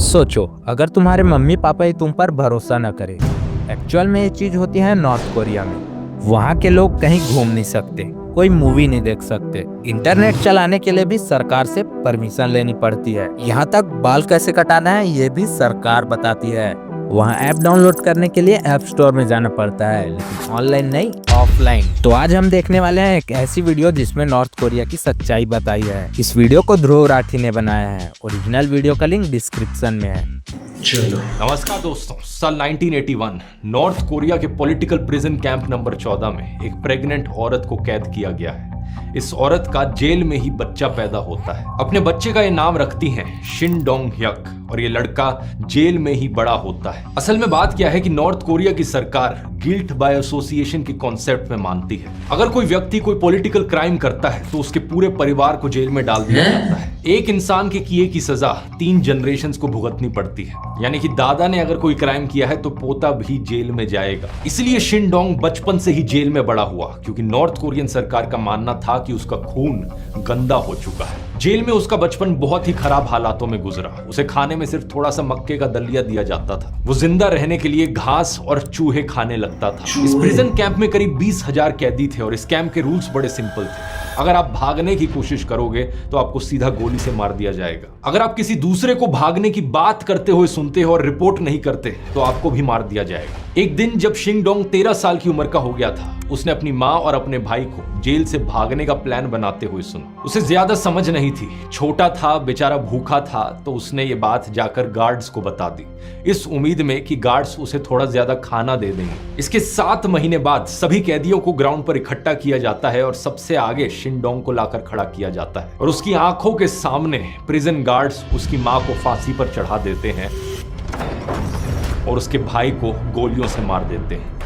सोचो, अगर तुम्हारे मम्मी पापा ही तुम पर भरोसा न करें। एक्चुअल में ये चीज होती है नॉर्थ कोरिया में। वहाँ के लोग कहीं घूम नहीं सकते, कोई मूवी नहीं देख सकते, इंटरनेट चलाने के लिए भी सरकार से परमिशन लेनी पड़ती है। यहाँ तक बाल कैसे कटाना है ये भी सरकार बताती है। वहाँ ऐप डाउनलोड करने के लिए ऐप स्टोर में जाना पड़ता है, लेकिन ऑनलाइन नहीं, ऑफलाइन। तो आज हम देखने वाले हैं एक ऐसी वीडियो जिसमें नॉर्थ कोरिया की सच्चाई बताई है। इस वीडियो को ध्रुव राठी ने बनाया है। ओरिजिनल वीडियो का लिंक डिस्क्रिप्शन में है। चलो नमस्कार दोस्तों। साल 1981 नॉर्थ कोरिया के पॉलिटिकल प्रिजन कैंप नंबर 14 में एक प्रेग्नेंट औरत को कैद किया गया है। इस औरत का जेल में ही बच्चा पैदा होता है। अपने बच्चे का ये नाम रखती हैं शिन डोंग ह्यक, और ये लड़का जेल में ही बड़ा होता है। असल में बात क्या है कि नॉर्थ कोरिया की सरकार गिल्ट बाय एसोसिएशन के कॉन्सेप्ट में मानती है। अगर कोई व्यक्ति कोई पॉलिटिकल क्राइम करता है तो उसके पूरे परिवार को जेल में डाल दिया जाता है। एक इंसान के किए की सजा 3 जनरेशंस को भुगतनी पड़ती है, यानी कि दादा ने अगर कोई क्राइम किया है तो पोता भी जेल में जाएगा। इसलिए शिन डोंग बचपन से ही जेल में बड़ा हुआ, क्योंकि नॉर्थ कोरियन सरकार का मानना था कि उसका खून गंदा हो चुका है। जेल में उसका बचपन बहुत ही खराब हालातों में गुजरा। उसे खाने में सिर्फ थोड़ा सा मक्के का दलिया दिया जाता था। वो जिंदा रहने के लिए घास और चूहे खाने लगता था। इस प्रिजन कैंप में करीब 20,000 कैदी थे और इस कैंप के रूल्स बड़े सिंपल थे। अगर आप भागने की कोशिश करोगे तो आपको सीधा गोली से मार दिया जाएगा। अगर आप किसी दूसरे को भागने की बात करते हुए सुनते हो और रिपोर्ट नहीं करते तो आपको भी मार दिया जाएगा। एक दिन जब शिन डोंग 13 साल की उम्र का हो गया था, उसने अपनी माँ और अपने भाई को जेल से भागने का प्लान बनाते हुए सुना। उसे ज्यादा समझ नहीं थी, छोटा था, बेचारा भूखा था, तो उसने ये बात जाकर गार्ड्स को बता दी, इस उम्मीद में कि गार्ड्स उसे थोड़ा ज्यादा खाना दे देंगे। इसके 7 महीने बाद सभी कैदियों को ग्राउंड पर इकट्ठा किया जाता है और सबसे आगे शिन डोंग को लाकर खड़ा किया जाता है और उसकी आंखों के सामने प्रिजन गार्ड्स उसकी माँ को फांसी पर चढ़ा देते हैं और उसके भाई को गोलियों से मार देते हैं।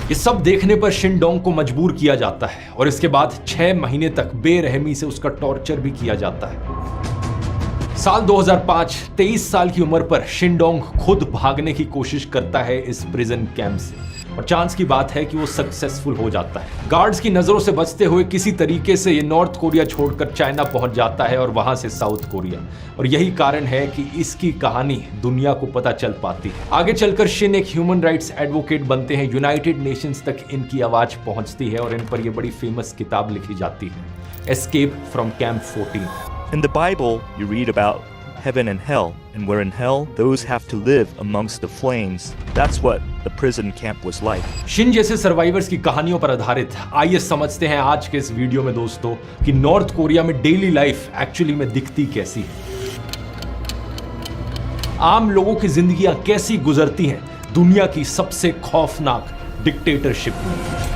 ये सब देखने पर शिन डोंग को मजबूर किया जाता है और इसके बाद 6 महीने तक बेरहमी से उसका टॉर्चर भी किया जाता है। साल 2005 23 साल की उम्र पर शिन डोंग खुद भागने की कोशिश करता है इस प्रिजन कैंप से और चांस की बात है कि वो सक्सेसफुल हो जाता है। गार्ड्स की नजरों से बचते हुए किसी तरीके से ये नॉर्थ कोरिया छोड़कर चाइना पहुंच जाता है और वहां से साउथ कोरिया, और यही कारण है कि इसकी कहानी दुनिया को पता चल पाती है। आगे चलकर शिन एक ह्यूमन राइट्स एडवोकेट बनते हैं। यूनाइटेड नेशंस तक इनकी आवाज पहुंचती है और इन पर यह बड़ी फेमस किताब लिखी जाती है, escape from camp 14। In the Bible, you read about heaven and hell, and where in hell, those have to live amongst the flames. That's what the prison camp was like. Shin जैसे survivors की कहानियों पर आधारित आइए समझते हैं आज के इस वीडियो में दोस्तों कि नॉर्थ कोरिया में डेली लाइफ एक्चुअली में दिखती कैसी है। आम लोगों की जिंदगियां कैसी गुजरती हैं दुनिया की सबसे खौफनाक डिक्टेटरशिप में।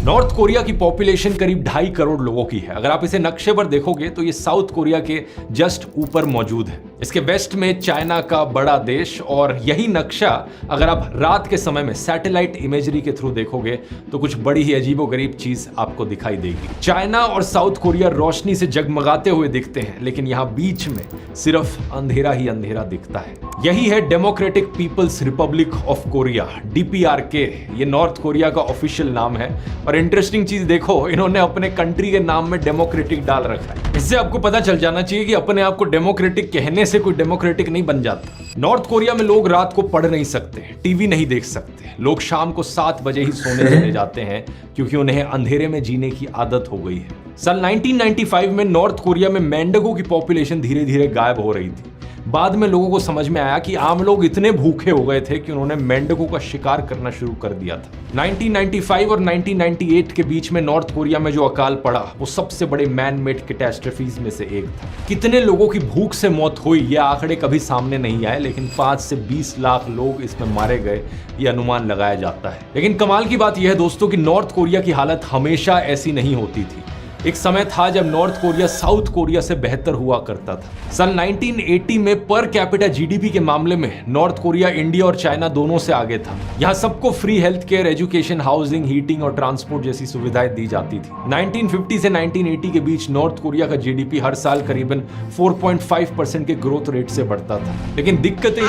नॉर्थ कोरिया की पॉपुलेशन करीब 2.5 करोड़ लोगों की है। अगर आप इसे नक्शे पर देखोगे तो ये साउथ कोरिया के जस्ट ऊपर मौजूद है। इसके वेस्ट में चाइना का बड़ा देश, और यही नक्शा अगर आप रात के समय में सैटेलाइट इमेजरी के थ्रू देखोगे तो कुछ बड़ी ही अजीबोगरीब चीज आपको दिखाई देगी। चाइना और साउथ कोरिया रोशनी से जगमगाते हुए दिखते हैं, लेकिन यहाँ बीच में सिर्फ अंधेरा ही अंधेरा दिखता है। यही है Democratic People's Republic of Korea, DPRK। ये नॉर्थ कोरिया का ऑफिशियल नाम है और इंटरेस्टिंग चीज देखो, इन्होंने अपने कंट्री के नाम में डेमोक्रेटिक डाल रखा है। इससे आपको पता चल जाना चाहिए कि अपने आप को डेमोक्रेटिक कहने से कोई डेमोक्रेटिक नहीं बन जाता। नॉर्थ कोरिया में लोग रात को पढ़ नहीं सकते, टीवी नहीं देख सकते, लोग शाम को 7 बजे ही सोने चले जाते हैं क्योंकि उन्हें अंधेरे में जीने की आदत हो गई है। साल 1995 में नॉर्थ कोरिया में मेंढकों की पॉपुलेशन धीरे धीरे गायब हो रही थी। बाद में लोगों को समझ में आया कि आम लोग इतने भूखे हो गए थे कि उन्होंने मेंढकों का शिकार करना शुरू कर दिया था। 1995 और 1998 के बीच में नॉर्थ कोरिया में जो अकाल पड़ा वो सबसे बड़े मैन मेड कैटास्ट्रोफीज में से एक था। कितने लोगों की भूख से मौत हुई ये आंकड़े कभी सामने नहीं आए, लेकिन 5 से 20 लाख लोग इसमें मारे गए ये अनुमान लगाया जाता है। लेकिन कमाल की बात यह है दोस्तों कि नॉर्थ कोरिया की हालत हमेशा ऐसी नहीं होती थी। एक समय था जब नॉर्थ कोरिया साउथ कोरिया से बेहतर हुआ करता था। सन 1980 में पर कैपिटा जीडीपी के मामले में नॉर्थ कोरिया इंडिया और चाइना दोनों से आगे था। यहाँ सबको free health care, education, housing, heating और ट्रांसपोर्ट जैसी सुविधाएं दी जाती थी। 1950 से 1980 के बीच नॉर्थ कोरिया का जीडीपी हर साल करीबन 4.5% के ग्रोथ रेट से बढ़ता था। लेकिन दिक्कतें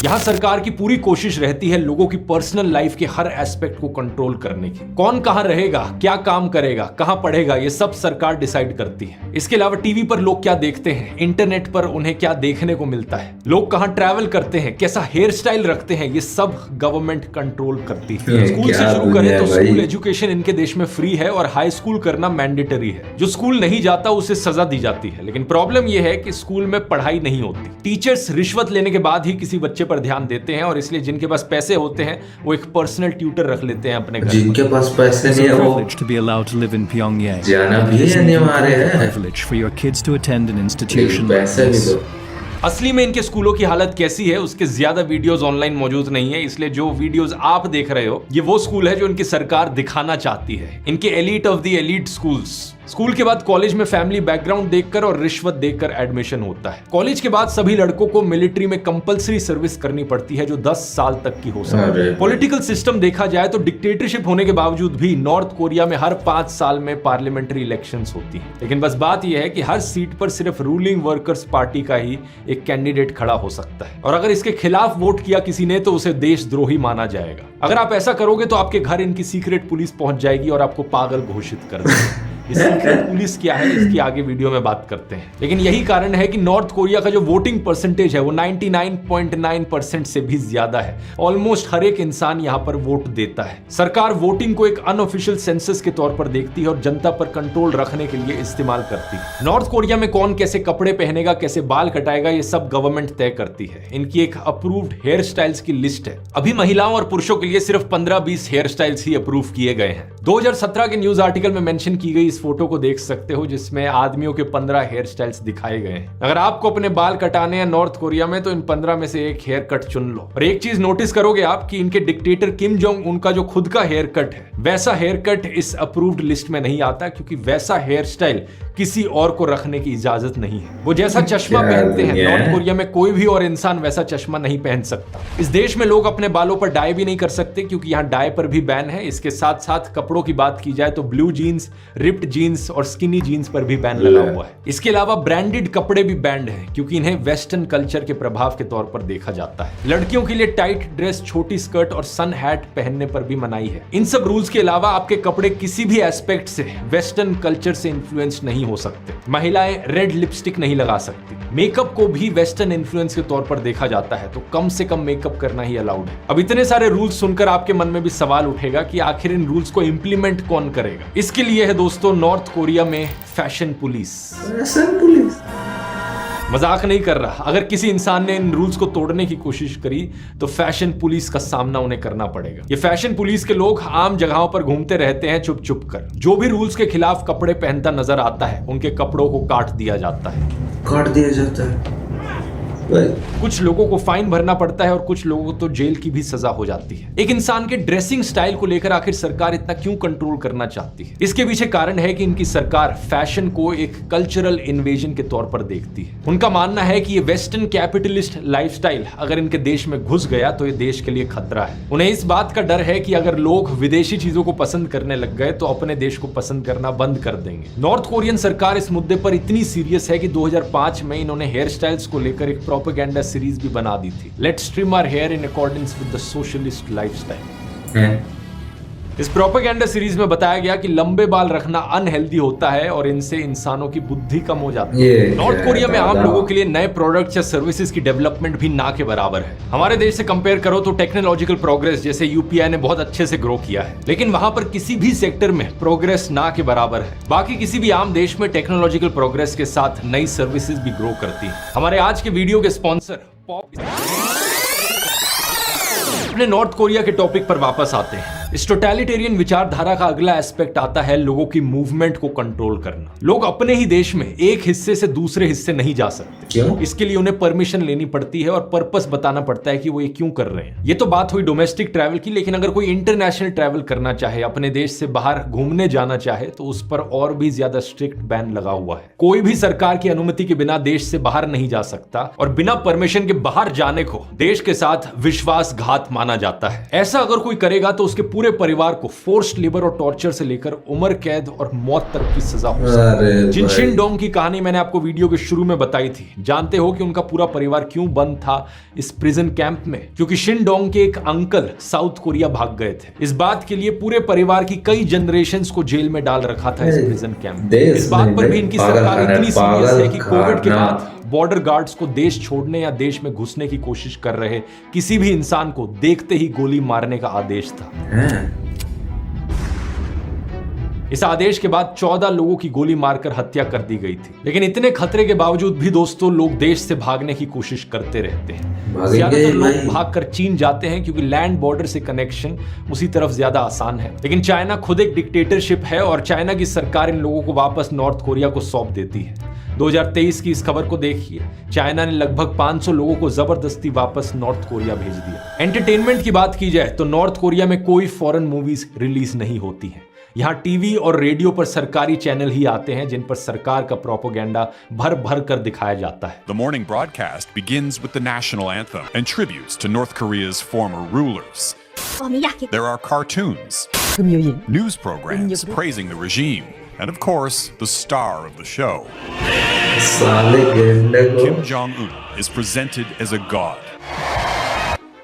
यहाँ सरकार की पूरी कोशिश रहती है लोगों की पर्सनल लाइफ के हर एस्पेक्ट को कंट्रोल करने की। कौन कहाँ रहेगा, क्या काम करेगा, कहाँ पढ़ेगा, ये सब सरकार डिसाइड करती है। इसके अलावा टीवी पर लोग क्या देखते हैं, इंटरनेट पर उन्हें क्या देखने को मिलता है, लोग कहाँ ट्रैवल करते हैं, कैसा हेयर स्टाइल रखते हैं, ये सब गवर्नमेंट कंट्रोल करती है। स्कूल से शुरू करें तो स्कूल एजुकेशन इनके देश में फ्री है और हाई स्कूल करना मैंडेटरी है। जो स्कूल नहीं जाता उसे सजा दी जाती है। लेकिन प्रॉब्लम यह है कि स्कूल में पढ़ाई नहीं होती। टीचर्स रिश्वत लेने के बाद ही किसी बच्चे पर ध्यान देते हैं और इसलिए जिनके पास पैसे होते हैं वो एक पर्सनल ट्यूटर रख लेते हैं अपने घर। जिनके पास पैसे नहीं है वो to be allowed to live in Pyongyang. जाना भी अनिवार्य है। Privilege for your kids to attend an institution. पैसे भी दो। असली में इनके स्कूलों की हालत कैसी है उसके ज्यादा वीडियोस ऑनलाइन मौजूद नहीं है, इसलिए जो वीडियोस आप देख रहे हो ये वो स्कूल है जो इनकी सरकार दिखाना चाहती है। इनके elite of the elite schools. School के बाद कॉलेज में फैमिली बैकग्राउंड देखकर और रिश्वत देकर एडमिशन होता है। कॉलेज के बाद सभी लड़कों को मिलिट्री में कंपलसरी सर्विस करनी पड़ती है जो 10 साल तक की हो सकती है। पॉलिटिकल सिस्टम देखा जाए तो डिक्टेटरशिप होने के बावजूद भी नॉर्थ कोरिया में हर 5 साल में पार्लियामेंट्री इलेक्शंस होती है। लेकिन बस बात यह है कि हर सीट पर सिर्फ रूलिंग वर्कर्स पार्टी का ही एक कैंडिडेट खड़ा हो सकता है और अगर इसके खिलाफ वोट किया किसी ने तो उसे देशद्रोही माना जाएगा। अगर आप ऐसा करोगे तो आपके घर इनकी सीक्रेट पुलिस पहुंच जाएगी और आपको पागल घोषित कर देगी। सीक्रेट पुलिस क्या है इसकी आगे वीडियो में बात करते हैं। लेकिन यही कारण है कि नॉर्थ कोरिया का जो वोटिंग परसेंटेज है वो 99.9% से भी ज्यादा है। ऑलमोस्ट हर एक इंसान यहाँ पर वोट देता है। सरकार वोटिंग को एक अनऑफिशियल सेंसस के तौर पर देखती है और जनता पर कंट्रोल रखने के लिए इस्तेमाल करती है। नॉर्थ कोरिया में कौन कैसे कपड़े पहनेगा, कैसे बाल कटाएगा, ये सब गवर्नमेंट तय करती है। इनकी एक अप्रूव्ड हेयर स्टाइल्स की लिस्ट है। अभी महिलाओं और पुरुषों के लिए सिर्फ 15-20 हेयर स्टाइल्स ही अप्रूव किए गए हैं। 2017 के न्यूज आर्टिकल में मेंशन की गई इस फोटो को देख सकते हो जिसमें आदमियों के 15 हेयर स्टाइल्स दिखाए गए हैं। अगर आपको अपने बाल कटाने हैं नॉर्थ कोरिया में तो इन 15 में से एक हेयर कट चुन लो। और एक चीज नोटिस करोगे आप कि इनके डिक्टेटर किम जोंग उनका जो खुद का हेयर कट है वैसा हेयर कट इस अप्रूव्ड लिस्ट में नहीं आता, क्योंकि वैसा हेयर स्टाइल किसी और को रखने की इजाजत नहीं है। वो जैसा चश्मा पहनते हैं नॉर्थ कोरिया में कोई भी और इंसान वैसा चश्मा नहीं पहन सकता। इस देश में लोग अपने बालों पर डाई भी नहीं कर सकते क्योंकि यहाँ डाई पर भी बैन है। इसके साथ साथ कपड़ों की बात की जाए तो ब्लू जीन्स, रिप्ड जीन्स और स्किनी जीन्स पर भी बैन लगा हुआ है। इसके अलावा ब्रांडेड कपड़े भी बैंड हैं क्योंकि इन्हें वेस्टर्न कल्चर के प्रभाव के तौर पर देखा जाता है। लड़कियों के लिए टाइट ड्रेस, छोटी स्कर्ट और सन हैट पहनने पर भी मनाही है। इन सब रूल्स के अलावा आपके कपड़े किसी भी एस्पेक्ट से वेस्टर्न कल्चर से इन्फ्लुएंस नहीं हो सकते। महिलाएं रेड लिपस्टिक नहीं लगा सकती। मेकअप को भी वेस्टर्न इन्फ्लुएंस के तौर पर देखा जाता है तो कम से कम मेकअप करना ही अलाउड है। अब इतने सारे रूल्स सुनकर आपके मन में भी सवाल उठेगा कि आखिर इन रूल्स को इंप्लीमेंट कौन करेगा। इसके लिए है दोस्तों नॉर्थ कोरिया में फैशन पुलिस। मजाक नहीं कर रहा। अगर किसी इंसान ने इन रूल्स को तोड़ने की कोशिश करी तो फैशन पुलिस का सामना उन्हें करना पड़ेगा। ये फैशन पुलिस के लोग आम जगहों पर घूमते रहते हैं चुप चुप कर। जो भी रूल्स के खिलाफ कपड़े पहनता नजर आता है उनके कपड़ों को काट दिया जाता है। कुछ लोगों को फाइन भरना पड़ता है और कुछ लोगों को तो जेल की भी सजा हो जाती है। एक इंसान के ड्रेसिंग स्टाइल को लेकर आखिर सरकार इतना क्यों कंट्रोल करना चाहती है? इसके पीछे कारण है कि इनकी सरकार फैशन को एक कल्चरल इन्वेजन के तौर पर देखती है। उनका मानना है कि ये वेस्टर्न कैपिटलिस्ट लाइफस्टाइल अगर इनके देश में घुस गया तो ये देश के लिए खतरा है। उन्हें इस बात का डर है कि अगर लोग विदेशी चीजों को पसंद करने लग गए तो अपने देश को पसंद करना बंद कर देंगे। नॉर्थ कोरियन सरकार इस मुद्दे पर इतनी सीरियस है कि 2005 में इन्होंने हेयर स्टाइल्स को लेकर एक प्रोपेगेंडा सीरीज भी बना दी थी। Let's trim our hair in accordance with the socialist lifestyle. इस प्रोपेगेंडा सीरीज में बताया गया कि लंबे बाल रखना अनहेल्दी होता है और इनसे इंसानों की बुद्धि कम हो जाती है। नॉर्थ कोरिया में आम लोगों के लिए नए प्रोडक्ट्स या सर्विसेज की डेवलपमेंट भी ना के बराबर है। हमारे देश से कंपेयर करो तो टेक्नोलॉजिकल प्रोग्रेस जैसे यूपीआई ने बहुत अच्छे से ग्रो किया है, लेकिन वहां पर किसी भी सेक्टर में प्रोग्रेस ना के बराबर है। बाकी किसी भी आम देश में टेक्नोलॉजिकल प्रोग्रेस के साथ नई सर्विसेज भी ग्रो करती है। हमारे आज के वीडियो के स्पॉन्सर अपने नॉर्थ कोरिया के टॉपिक पर वापस आते हैं। इस टोटलिटेरियन विचारधारा का अगला एस्पेक्ट आता है लोगों की मूवमेंट को कंट्रोल करना। लोग अपने ही देश में एक हिस्से से दूसरे हिस्से नहीं जा सकते। क्यों? इसके लिए उन्हें परमिशन लेनी पड़ती है और पर्पस बताना पड़ता है कि वो ये क्यों कर रहे हैं। ये तो बात हुई डोमेस्टिक ट्रैवल की, लेकिन अगर कोई इंटरनेशनल ट्रैवल करना चाहे, अपने देश से बाहर घूमने जाना चाहे तो उस पर और भी ज्यादा स्ट्रिक्ट बैन लगा हुआ है। कोई भी सरकार की अनुमति के बिना देश से बाहर नहीं जा सकता और बिना परमिशन के बाहर जाने को देश के साथ विश्वासघात माना जाता है। ऐसा अगर कोई करेगा तो उसके पूरे परिवार को फोर्स्ड लेबर और टॉर्चर से लेकर उम्र कैद और मौत तक की सजा हो सकती अरे है। जिन भाई। शिनडोंग की कहानी मैंने आपको वीडियो के शुरू में बताई थी, जानते हो कि उनका पूरा परिवार क्यों बंद था इस प्रिजन कैंप में? क्योंकि शिनडोंग के एक अंकल साउथ कोरिया भाग गए थे। इस बात के लिए पूरे परिवार की कई जनरेशंस को जेल में डाल रखा था इस प्रिजन कैंप। देश इस बात पर भी इनकी सरकार इतनी सीरियस है कि कोविड के खाना। बाद बॉर्डर गार्ड्स को देश छोड़ने या देश में घुसने की कोशिश कर रहे किसी भी इंसान को देखते ही गोली मारने का आदेश था। इस आदेश के बाद 14 लोगों की गोली मारकर हत्या कर दी गई थी। लेकिन इतने खतरे के बावजूद भी दोस्तों लोग देश से भागने की कोशिश करते रहते हैं। ज्यादातर लोग भागकर चीन जाते हैं क्योंकि लैंड बॉर्डर से कनेक्शन उसी तरफ ज्यादा आसान है। लेकिन चाइना खुद एक डिक्टेटरशिप है और चाइना की सरकार इन लोगों को वापस नॉर्थ कोरिया को सौंप देती है। 2023 की इस खबर को देखिए, चाइना ने लगभग 500 लोगों को जबरदस्ती वापस नॉर्थ कोरिया भेज दिया। एंटरटेनमेंट की बात की जाए तो नॉर्थ कोरिया में कोई फॉरेन मूवीज रिलीज नहीं होती हैं। यहाँ टीवी और रेडियो पर सरकारी चैनल ही आते हैं जिन पर सरकार का प्रोपेगेंडा भर भर कर दिखाया जाता है। The morning broadcast begins with the national anthem and tributes to North Korea's former rulers. There are cartoons, news programs praising the regime, and of course, the star of the show. साले गेंडे को Kim Jong-un is presented as a god,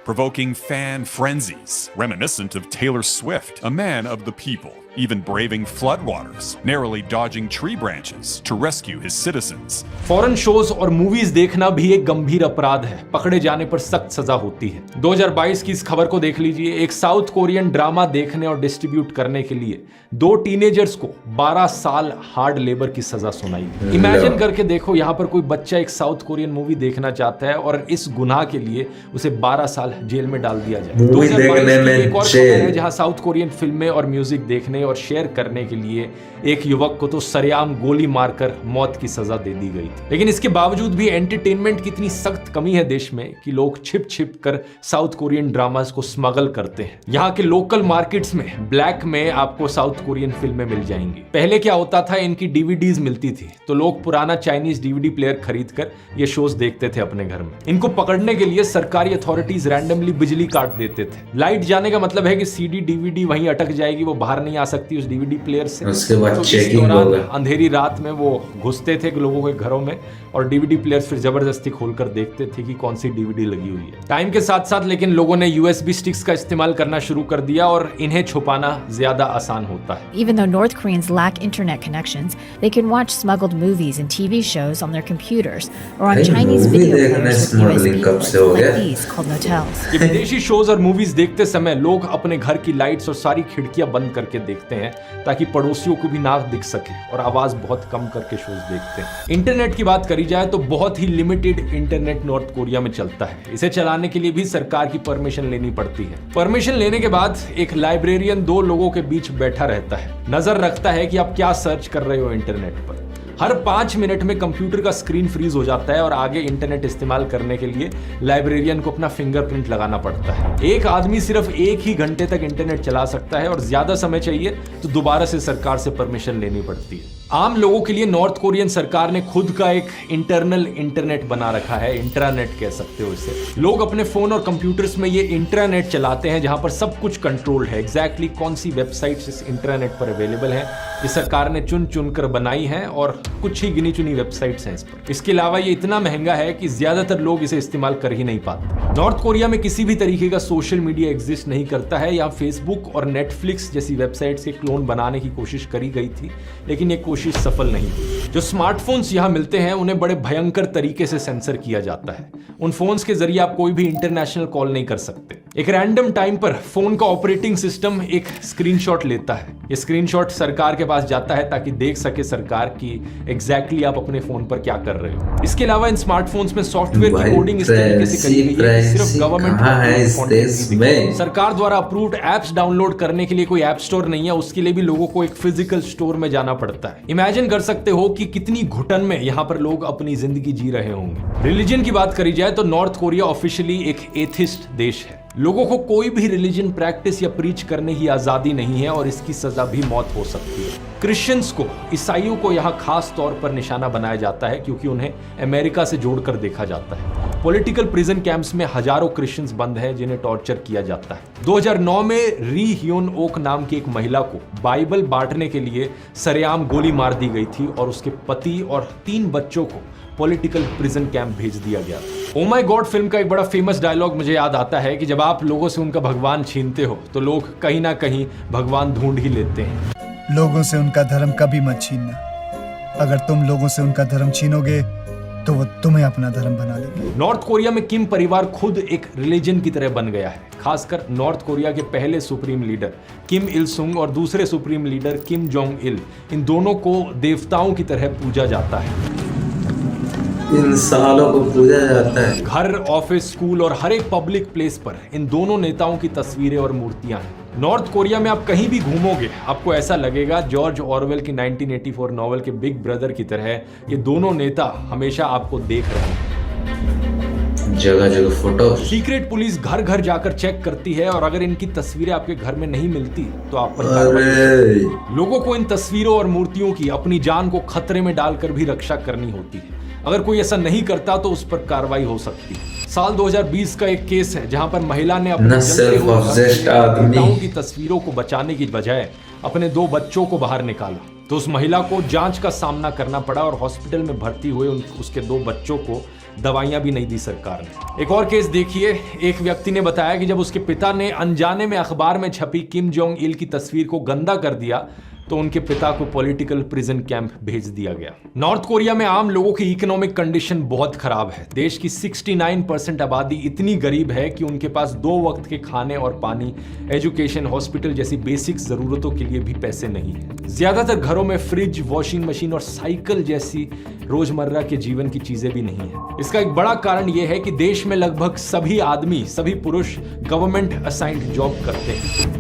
provoking fan frenzies reminiscent of Taylor Swift, a man of the people, even braving floodwaters, narrowly dodging tree branches to rescue his citizens. Foreign shows और movies देखना भी एक गंभीर अपराध है, पकड़े जाने पर सख्त सजा होती है। 2022 की इस खबर को देख लीजिए। एक साउथ कोरियन ड्रामा देखने और डिस्ट्रीब्यूट करने के लिए 2 टीनेजर्स को 12 साल हार्ड लेबर की सजा सुनाई। इमेजिन करके देखो, यहाँ पर कोई बच्चा एक साउथ कोरियन मूवी देखना चाहता है और इस गुनाह के लिए उसे 12 साल जेल में डाल दिया जाए। 2022 की एक और खबर है जहाँ साउथ कोरियन फिल्में और म्यूजिक देखने और शेयर करने के लिए एक युवक को तो सरेआम गोली मारकर मौत की सजा दे दी गई थी। लेकिन इसके बावजूद भी एंटरटेनमेंट की इतनी सख्त कमी है देश में कि लोग छिप छिप कर साउथ कोरियन ड्रामास को स्मगल करते हैं। यहाँ के लोकल मार्केट्स में ब्लैक में आपको साउथ कोरियन फिल्में मिल जाएंगी। पहले क्या होता था, इनकी डीवीडीज मिलती थी तो लोग पुराना चाइनीज डीवीडी प्लेयर खरीद कर ये शोज देखते थे अपने घर में। इनको पकड़ने के लिए सरकारी अथॉरिटीज रैंडमली बिजली काट देते थे। लाइट जाने का मतलब है कि सीडी डीवीडी वहीं अटक जाएगी, वो बाहर नहीं आ सकती उस डीवीडी प्लेयर से। उसके बाद तो इस चेकिंग दौरान होगा। अंधेरी रात में वो घुसते थे लोगों के घरों में और डीवीडी प्लेयर्स फिर जबरदस्ती खोलकर देखते थे कि कौन सी डीवीडी लगी हुई है। टाइम के साथ साथ लेकिन लोगों ने यूएसबी स्टिक्स का इस्तेमाल करना शुरू कर दिया और इन्हें छुपाना ज्यादा आसान होता है। Even though North Koreans lack internet connections, they can watch smuggled movies and TV shows on their computers or on भाई, Chinese movie video देखना players with smuggling USB कब ports से हो like गया? these called Notels. ये विदेशी shows और movies देखते समय लोग अपने घर की लाइट्स और सारी खिड़कियां बंद करके देखते हैं ताकि पड़ोसियों को भी ना दिख सके और आवाज बहुत कम करके शोज देखते हैं। इंटरनेट की बात करी जाए तो बहुत ही लिमिटेड इंटरनेट नॉर्थ कोरिया में चलता है। इसे चलाने के लिए भी सरकार की परमिशन लेनी पड़ती है। परमिशन लेने के बाद एक लाइब्रेरियन 2 लोगों के बीच बैठा रहता है, नजर रखता है कि आप क्या सर्च कर रहे हो इंटरनेट पर। हर 5 मिनट में कंप्यूटर का स्क्रीन फ्रीज हो जाता है और आगे इंटरनेट इस्तेमाल करने के लिए लाइब्रेरियन को अपना फिंगरप्रिंट लगाना पड़ता है। एक आदमी सिर्फ 1 ही घंटे तक इंटरनेट चला सकता है और ज्यादा समय चाहिए तो दोबारा से सरकार से परमिशन लेनी पड़ती है। आम लोगों के लिए नॉर्थ कोरियन सरकार ने खुद का एक इंटरनल इंटरनेट बना रखा है, इंट्रानेट कह सकते हो इसे। लोग अपने फोन और कंप्यूटर्स में ये इंट्रानेट चलाते हैं जहां पर सब कुछ कंट्रोल्ड है। एग्जैक्टली कौन सी वेबसाइट्स इस इंटरनेट पर अवेलेबल है ये सरकार ने चुन चुन कर बनाई है और कुछ ही गिनी चुनी वेबसाइट्स हैं इस पर। इसके अलावा ये इतना महंगा है कि ज्यादातर लोग इसे इस्तेमाल कर ही नहीं पाते। नॉर्थ कोरिया में किसी भी तरीके का सोशल मीडिया एग्जिस्ट नहीं करता है। यहाँ फेसबुक और नेटफ्लिक्स जैसी वेबसाइट्स के क्लोन बनाने की कोशिश करी गई थी लेकिन ये कोशिश सफल नहीं हुई। जो स्मार्टफोन्स यहाँ मिलते हैं उन्हें बड़े भयंकर तरीके से सेंसर किया जाता है। उन फोन्स के जरिए आप कोई भी इंटरनेशनल कॉल नहीं कर सकते। एक रैंडम टाइम पर फोन का ऑपरेटिंग सिस्टम एक स्क्रीनशॉट लेता है। ये स्क्रीनशॉट सरकार के पास जाता है ताकि देख सके सरकार की एग्जैक्टली आप अपने फोन पर क्या कर रहे हो। इसके अलावा इन स्मार्टफोन्स में सॉफ्टवेयर की कोडिंग इस तरीके से करी गई है कि सिर्फ गवर्नमेंट सरकार द्वारा अप्रूव्ड एप्स डाउनलोड करने के लिए कोई ऐप स्टोर नहीं है, उसके लिए भी लोगों को एक फिजिकल स्टोर में जाना पड़ता है। इमेजिन कर सकते हो कि कितनी घुटन में यहाँ पर लोग अपनी जिंदगी जी रहे होंगे। रिलीजन की बात करी जाए तो नॉर्थ कोरिया ऑफिशियली एक एथिस्ट देश है। लोगों को कोई भी रिलीजन प्रैक्टिस या प्रीच करने की आजादी नहीं है और इसकी सजा भी मौत हो सकती है। क्रिश्चियंस को, ईसाइयों को यहाँ खास तौर पर निशाना बनाया जाता है क्योंकि उन्हें अमेरिका से जोड़कर देखा जाता है। पॉलिटिकल प्रिजन कैंप्स में हजारों क्रिश्चियंस बंद हैं जिन्हें टॉर्चर किया जाता है। 2009 में री ह्योन ओक नाम की एक महिला को बाइबल बांटने के लिए सरेआम गोली मार दी गई थी और उसके पति और 3 बच्चों को पॉलिटिकल प्रिजन कैंप भेज दिया गया था। ओ माय गॉड फिल्म का एक बड़ा फेमस डायलॉग मुझे याद आता है कि जब आप लोगों से उनका भगवान छीनते हो तो लोग कहीं ना कहीं भगवान ढूंढ ही लेते हैं। लोगों से उनका धर्म कभी मत छीनना। अगर तुम लोगों से उनका धर्म छीनोगे तो वो तुम्हें अपना धर्म बना लेंगे। नॉर्थ कोरिया में किम परिवार खुद एक रिलीजन की तरह बन गया है। खासकर नॉर्थ कोरिया के पहले सुप्रीम लीडर किम इल सुंग और दूसरे supreme leader Kim Jong Il, इन दोनों को देवताओं की तरह पूजा जाता है। इन सालों को पूजा जाता है। घर, ऑफिस, स्कूल और हर एक पब्लिक प्लेस पर इन दोनों नेताओं की तस्वीरें और मूर्तियां हैं। नॉर्थ कोरिया में आप कहीं भी घूमोगे आपको ऐसा लगेगा जॉर्ज ऑरवेल की 1984 नॉवेल के बिग ब्रदर की तरह ये दोनों नेता हमेशा आपको देख रहे हैं। जगह जगह फोटो। सीक्रेट पुलिस घर घर जाकर चेक करती है और अगर इनकी तस्वीरें आपके घर में नहीं मिलती तो आप पर कार्रवाई होती है। लोगों को इन तस्वीरों और मूर्तियों की अपनी जान को खतरे में डालकर भी रक्षा करनी होती है। अगर कोई ऐसा नहीं करता तो उस पर कार्रवाई हो सकती है। साल 2020 का एक केस है जहां पर महिला ने अपने नेताओं की तस्वीरों को बचाने की बजाय अपने 2 बच्चों को बाहर निकाला तो उस महिला को जांच का सामना करना पड़ा और हॉस्पिटल में भर्ती हुए उसके 2 बच्चों को दवाइयां भी नहीं दी सरकार ने। एक और केस देखिए, एक व्यक्ति ने बताया कि जब उसके पिता ने अनजाने में अखबार में छपी किम जोंग इल की तस्वीर को गंदा कर दिया तो उनके पिता को पॉलिटिकल प्रिजन कैंप भेज दिया गया। नॉर्थ कोरिया में आम लोगों की इकोनॉमिक कंडीशन बहुत खराब है। देश की 69% आबादी इतनी गरीब है कि उनके पास 2 वक्त के खाने और पानी, एजुकेशन, हॉस्पिटल जैसी बेसिक जरूरतों के लिए भी पैसे नहीं है। ज्यादातर घरों में फ्रिज, वॉशिंग मशीन और साइकिल जैसी रोजमर्रा के जीवन की चीजें भी नहीं है। इसका एक बड़ा कारण यह है कि देश में लगभग सभी आदमी, सभी पुरुष गवर्नमेंट असाइंड जॉब करते हैं।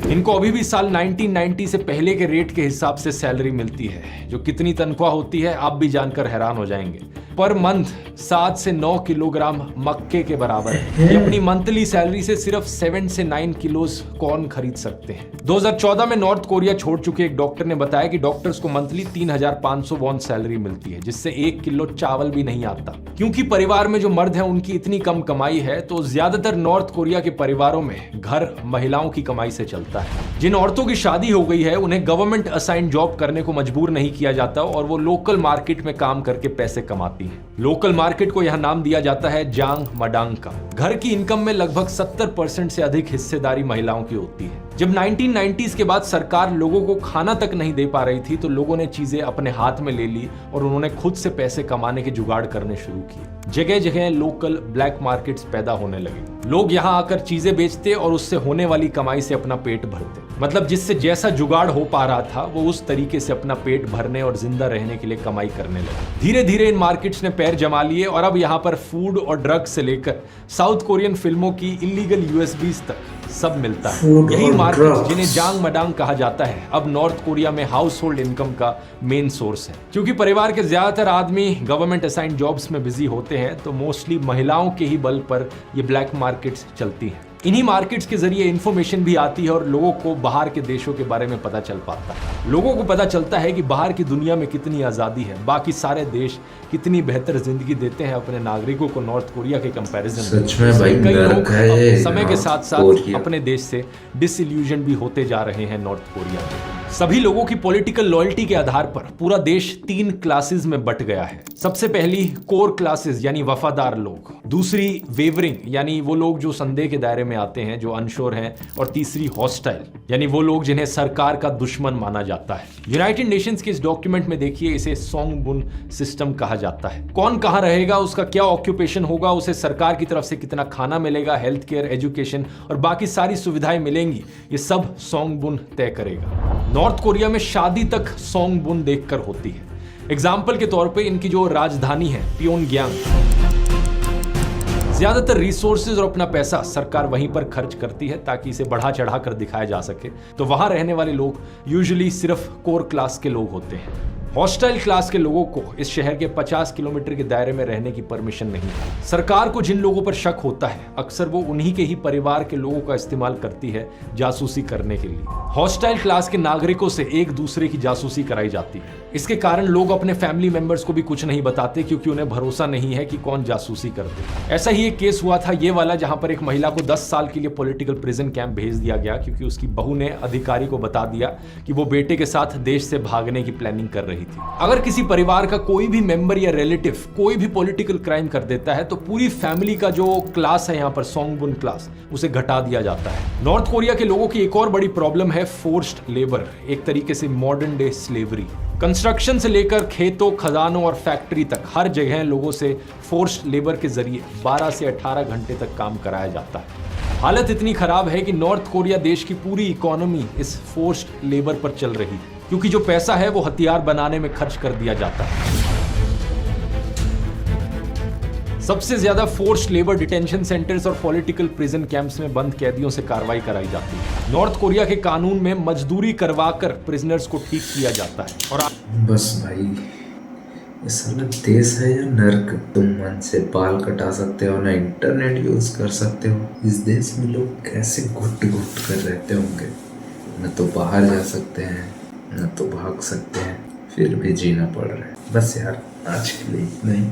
इनको अभी भी साल 1990 से पहले के रेट के हिसाब से सैलरी मिलती है, जो कितनी तनख्वाह होती है आप भी जानकर हैरान हो जाएंगे। पर मंथ 7 से 9 किलोग्राम मक्के के बराबर है। ये अपनी मंथली सैलरी से सिर्फ 7 से 9 किलोज कॉर्न खरीद सकते हैं। 2014 में नॉर्थ कोरिया छोड़ चुके एक डॉक्टर ने बताया कि डॉक्टर्स को मंथली 3500 वॉन सैलरी मिलती है, जिससे 1 किलो चावल भी नहीं आता। क्योंकि परिवार में जो मर्द हैं उनकी इतनी कम कमाई है तो ज्यादातर नॉर्थ कोरिया के परिवारों में घर महिलाओं की कमाई से चलता है। जिन औरतों की शादी हो गई है उन्हें गवर्नमेंट असाइन जॉब करने को मजबूर नहीं किया जाता और वो लोकल मार्केट में काम करके पैसे कमाती हैं। लोकल मार्केट को यहाँ नाम दिया जाता है जांग मडांग का। घर की इनकम में लगभग 70% से अधिक हिस्सेदारी महिलाओं की होती है। जब 1990s के बाद सरकार लोगों को खाना तक नहीं दे पा रही थी तो लोगों ने चीजें अपने हाथ में ले ली और उन्होंने खुद से पैसे कमाने के जुगाड़ करने शुरू किए। जगह जगह लोकल ब्लैक मार्केट्स पैदा होने लगे। लोग यहाँ आकर चीजें बेचते और उससे होने वाली कमाई से अपना पेट भरते। मतलब जिससे जैसा जुगाड़ हो पा रहा था वो उस तरीके से अपना पेट भरने और जिंदा रहने के लिए कमाई करने लगे। धीरे धीरे इन मार्केट्स ने पैर जमा लिए और अब यहाँ पर फूड और ड्रग्स से लेकर साउथ कोरियन फिल्मों की इलीगल यूएसबीज तक सब मिलता है। यही मार्केट जिन्हें जांग मडांग कहा जाता है अब नॉर्थ कोरिया में हाउस होल्ड इनकम का मेन सोर्स है। क्योंकि परिवार के ज्यादातर आदमी गवर्नमेंट असाइन जॉब्स में बिजी होते हैं तो मोस्टली महिलाओं के ही बल पर ये ब्लैक मार्केट्स चलती हैं। इन्हीं मार्केट्स के जरिए इंफॉर्मेशन भी आती है और लोगों को बाहर के देशों के बारे में पता चल पाता है। लोगों को पता चलता है कि बाहर की दुनिया में कितनी आजादी है, बाकी सारे देश कितनी बेहतर जिंदगी देते हैं अपने नागरिकों को नॉर्थ कोरिया के कंपैरिजन में। सच में भाई कई लोग है समय के साथ साथ अपने देश से डिसइल्यूजन भी होते जा रहे हैं नॉर्थ कोरिया में। सभी लोगों की पॉलिटिकल लॉयल्टी के आधार पर पूरा देश 3 क्लासेस में बट गया है। सबसे पहली कोर क्लासेस यानी वफादार लोग, दूसरी वेवरिंग यानी वो लोग जो संदेह के दायरे में आते हैं, जो अनश्योर हैं, और तीसरी हॉस्टाइल यानी वो लोग जिन्हें सरकार का दुश्मन माना जाता है। यूनाइटेड नेशंस के इस डॉक्यूमेंट में देखिए इसे सोंगबुन सिस्टम कहा जाता है। कौन कहां रहेगा, उसका क्या ऑक्यूपेशन होगा, उसे सरकार की तरफ से कितना खाना मिलेगा, हेल्थ केयर, एजुकेशन और बाकी सारी सुविधाएं मिलेंगी, ये सब सोंगबुन तय करेगा। नॉर्थ कोरिया में शादी तक सोंगबुन देखकर होती है। एग्जाम्पल के तौर पे इनकी जो राजधानी है प्योंगयांग, ज्यादातर रिसोर्सेज और अपना पैसा सरकार वहीं पर खर्च करती है ताकि इसे बढ़ा चढ़ा कर दिखाया जा सके। तो वहां रहने वाले लोग यूजुअली सिर्फ कोर क्लास के लोग होते हैं। हॉस्टाइल क्लास के लोगों को इस शहर के 50 किलोमीटर के दायरे में रहने की परमिशन नहीं है। सरकार को जिन लोगों पर शक होता है अक्सर वो उन्हीं के ही परिवार के लोगों का इस्तेमाल करती है जासूसी करने के लिए। हॉस्टाइल क्लास के नागरिकों से एक दूसरे की जासूसी कराई जाती है। इसके कारण लोग अपने फैमिली मेंबर्स को भी कुछ नहीं बताते क्योंकि उन्हें भरोसा नहीं है कि कौन जासूसी करते हैं। ऐसा ही एक केस हुआ था ये वाला, जहां पर एक महिला को 10 साल के लिए पॉलिटिकल प्रिजन कैंप भेज दिया गया क्योंकि उसकी बहू ने अधिकारी को बता दिया कि वो बेटे के साथ देश से भागने की प्लानिंग कर रही थी। अगर किसी परिवार का कोई भी मेंबर या रिलेटिव कोई भी पॉलिटिकल क्राइम कर देता है तो पूरी फैमिली का जो क्लास है यहाँ पर सोंगबुन क्लास, उसे घटा दिया जाता है। नॉर्थ कोरिया के लोगों की एक और बड़ी प्रॉब्लम है फोर्स्ड लेबर, एक तरीके से मॉडर्न डे स्लेवरी। कंस्ट्रक्शन से लेकर खेतों, खदानों और फैक्ट्री तक हर जगह लोगों से फोर्स्ड लेबर के जरिए 12 से 18 घंटे तक काम कराया जाता है। हालत इतनी खराब है कि नॉर्थ कोरिया देश की पूरी इकोनॉमी इस फोर्स्ड लेबर पर चल रही है क्योंकि जो पैसा है वो हथियार बनाने में खर्च कर दिया जाता है। सबसे ज्यादा फोर्स्ड लेबर डिटेंशन सेंटर्स और पॉलिटिकल प्रिजन कैंप्स में बंद कैदियों से कार्रवाई कराई जाती है। नॉर्थ कोरिया के कानून में मजदूरी करवाकर प्रिजनर्स को ठीक किया जाता है। और बस भाई, ये साला देश है या नर्क? तुम मन से बाल कटा सकते हो ना इंटरनेट यूज कर सकते हो। इस देश में लोग कैसे घुट घुट कर रहते होंगे। न तो बाहर जा सकते हैं न तो भाग सकते हैं, फिर भी जीना पड़ रहा है। बस यार, आज के लिए इतना ही।